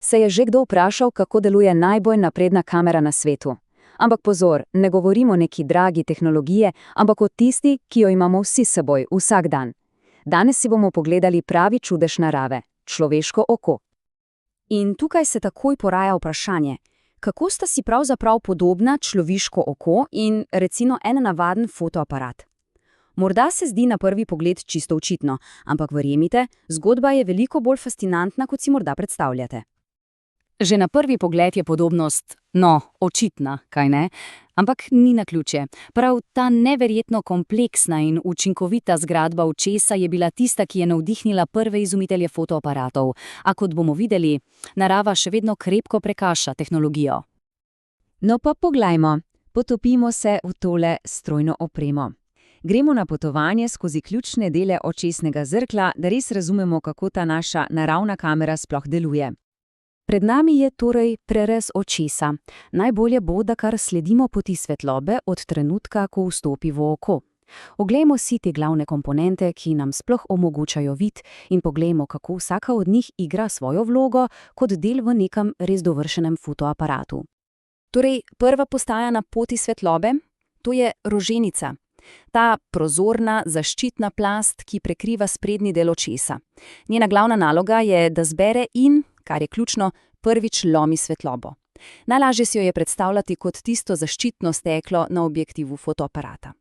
Se je že kdo vprašal, kako deluje najbolj napredna kamera na svetu? Ampak pozor, ne govorimo o neki dragi tehnologiji, ampak o tisti, ki jo imamo vsi s seboj, vsak dan. Danes si bomo pogledali pravi čudež narave – človeško oko. In tukaj se takoj poraja vprašanje, kako sta si pravzaprav podobna človeško oko in recimo en navaden fotoaparat? Morda se zdi na prvi pogled čisto očitno, ampak verjemite, zgodba je veliko bolj fascinantna, kot si morda predstavljate. Že na prvi pogled je podobnost, očitna, kaj ne? Ampak ni naključje. Prav ta neverjetno kompleksna in učinkovita zgradba očesa je bila tista, ki je navdihnila prve izumitelje fotoaparatov. A kot bomo videli, narava še vedno krepko prekaša tehnologijo. No pa poglejmo, potopimo se v tole strojno opremo. Gremo na potovanje skozi ključne dele očesnega zrkla, da res razumemo, kako ta naša naravna kamera sploh deluje. Pred nami je torej prerez očesa. Najbolje bo, da kar sledimo poti svetlobe od trenutka, ko vstopi v oko. Oglejmo si te glavne komponente, ki nam sploh omogočajo vid, in poglejmo, kako vsaka od njih igra svojo vlogo kot del v nekem res dovršenem fotoaparatu. Torej, prva postaja na poti svetlobe, to je roženica. Ta prozorna, zaščitna plast, ki prekriva sprednji del očesa. Njena glavna naloga je, da zbere in, kar je ključno, prvič lomi svetlobo. Najlažje si jo je predstavljati kot tisto zaščitno steklo na objektivu fotoaparata.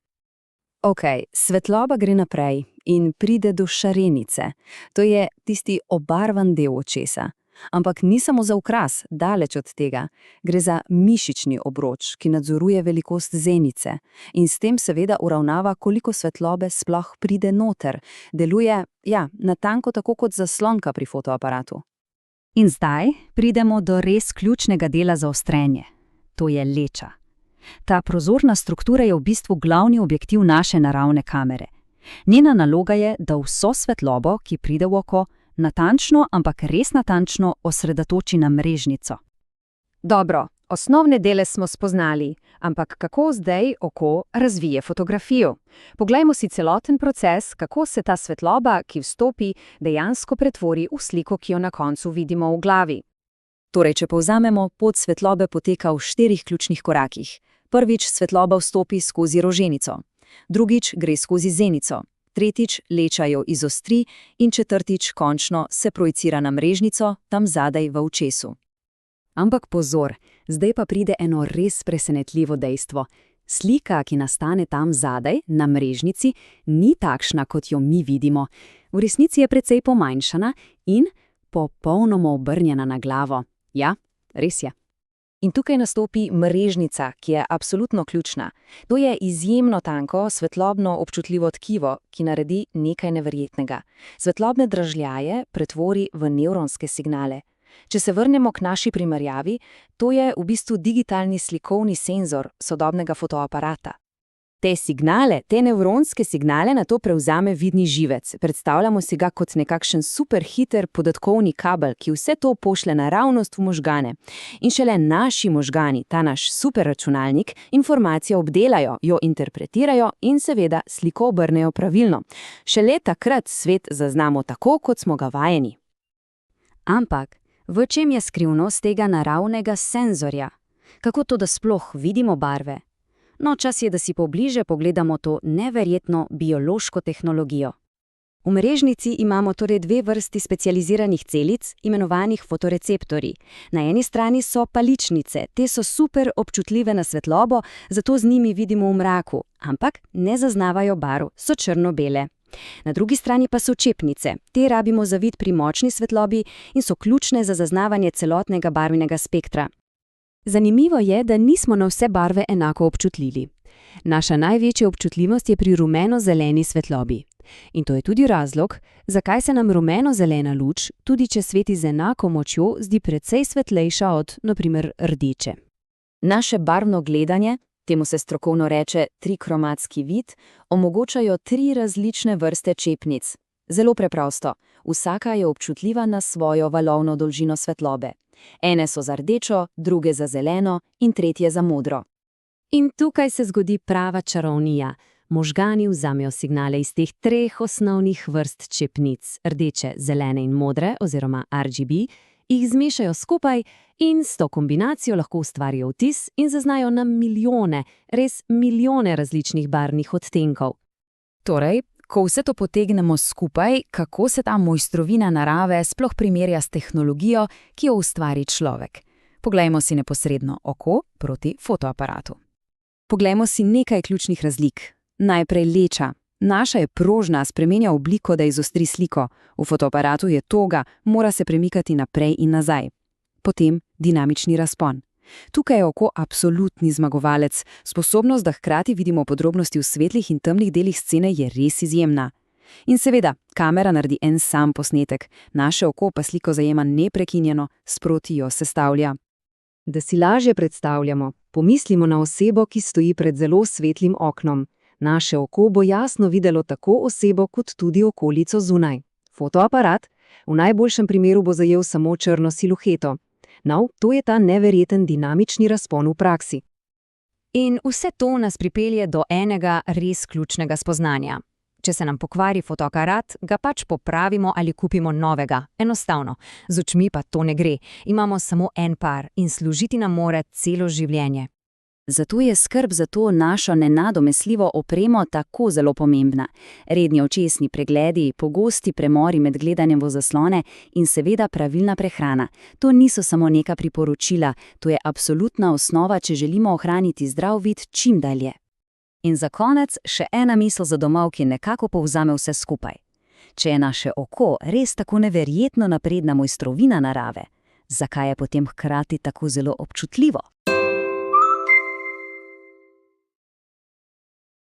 Svetloba gre naprej in pride do šarenice. To je tisti obarvan del očesa. Ampak ni samo za okras, daleč od tega. Gre za mišični obroč, ki nadzoruje velikost zenice in s tem seveda uravnava, koliko svetlobe sploh pride noter. Deluje, natanko tako kot zaslonka pri fotoaparatu. In zdaj pridemo do res ključnega dela zaostrenje. To je leča. Ta prozorna struktura je v bistvu glavni objektiv naše naravne kamere. Njena naloga je, da vso svetlobo, ki pride v oko, natančno, ampak res natančno osredotoči na mrežnico. Dobro, osnovne dele smo spoznali, ampak kako zdaj oko razvije fotografijo? Poglejmo si celoten proces, kako se ta svetloba, ki vstopi, dejansko pretvori v sliko, ki jo na koncu vidimo v glavi. Torej, če povzamemo, pot svetlobe poteka v 4 ključnih korakih. Prvič, svetloba vstopi skozi roženico. Drugič, gre skozi zenico. Tretjič, leča jo izostri in četrtič, končno, se projicira na mrežnico, tam zadaj v očesu. Ampak pozor, zdaj pa pride eno res presenetljivo dejstvo. Slika, ki nastane tam zadaj, na mrežnici, ni takšna, kot jo mi vidimo. V resnici je precej pomanjšana in popolnoma obrnjena na glavo. Ja, res je. In tukaj nastopi mrežnica, ki je absolutno ključna. To je izjemno tanko, svetlobno občutljivo tkivo, ki naredi nekaj neverjetnega. Svetlobne dražljaje pretvori v nevronske signale. Če se vrnemo k naši primerjavi, to je v bistvu digitalni slikovni senzor sodobnega fotoaparata. Te signale, te nevronske signale nato prevzame vidni živec. Predstavljamo si ga kot nekakšen superhiter podatkovni kabel, ki vse to pošlje naravnost v možgane. In šele naši možgani, ta naš superračunalnik, informacijo obdelajo, jo interpretirajo in seveda sliko obrnejo pravilno. Šele takrat svet zaznamo tako, kot smo ga vajeni. Ampak, v čem je skrivnost tega naravnega senzorja? Kako to, da sploh vidimo barve? No, čas je, da si pobliže pogledamo to neverjetno biološko tehnologijo. V mrežnici imamo torej 2 vrsti specializiranih celic, imenovanih fotoreceptorji. Na eni strani so paličnice, te so super občutljive na svetlobo, zato z njimi vidimo v mraku, ampak ne zaznavajo barv, so črno-bele. Na drugi strani pa so čepnice, te rabimo za vid pri močni svetlobi in so ključne za zaznavanje celotnega barvnega spektra. Zanimivo je, da nismo na vse barve enako občutljivi. Naša največja občutljivost je pri rumeno-zeleni svetlobi. In to je tudi razlog, zakaj se nam rumeno-zelena luč, tudi če sveti z enako močjo, zdi precej svetlejša od, na primer, rdeče. Naše barvno gledanje, temu se strokovno reče trikromatski vid, omogočajo 3 različne vrste čepnic. Zelo preprosto, vsaka je občutljiva na svojo valovno dolžino svetlobe. Ene so za rdečo, druge za zeleno in tretje za modro. In tukaj se zgodi prava čarovnija. Možgani vzamejo signale iz teh 3 osnovnih vrst čepnic, rdeče, zelene in modre oziroma RGB, jih zmešajo skupaj in s to kombinacijo lahko ustvarijo vtis in zaznajo na milijone, res milijone različnih barvnih odtenkov. Torej, ko vse to potegnemo skupaj, kako se ta mojstrovina narave sploh primerja s tehnologijo, ki jo ustvari človek? Poglejmo si neposredno oko proti fotoaparatu. Poglejmo si nekaj ključnih razlik. Najprej leča. Naša je prožna, spremenja obliko, da izostri sliko. V fotoaparatu je toga, mora se premikati naprej in nazaj. Potem dinamični razpon. Tukaj je oko absolutni zmagovalec. Sposobnost, da hkrati vidimo podrobnosti v svetlih in temnih delih scene, je res izjemna. In seveda, kamera naredi en sam posnetek, naše oko pa sliko zajema neprekinjeno, sproti jo sestavlja. Da si lažje predstavljamo, pomislimo na osebo, ki stoji pred zelo svetlim oknom. Naše oko bo jasno videlo tako osebo kot tudi okolico zunaj. Fotoaparat v najboljšem primeru bo zajel samo črno silueto. No, to je ta neverjeten dinamični razpon v praksi. In vse to nas pripelje do enega res ključnega spoznanja. Če se nam pokvari fotoaparat, ga pač popravimo ali kupimo novega. Enostavno. Z očmi pa to ne gre. Imamo samo en par in služiti nam mora celo življenje. Zato je skrb za to našo nenadomestljivo opremo tako zelo pomembna. Redni očesni pregledi, pogosti premori med gledanjem v zaslone in seveda pravilna prehrana. To niso samo neka priporočila, to je absolutna osnova, če želimo ohraniti zdrav vid čim dalje. In za konec še ena misel za domov, ki nekako povzame vse skupaj. Če je naše oko res tako neverjetno napredna mojstrovina narave, zakaj je potem hkrati tako zelo občutljivo?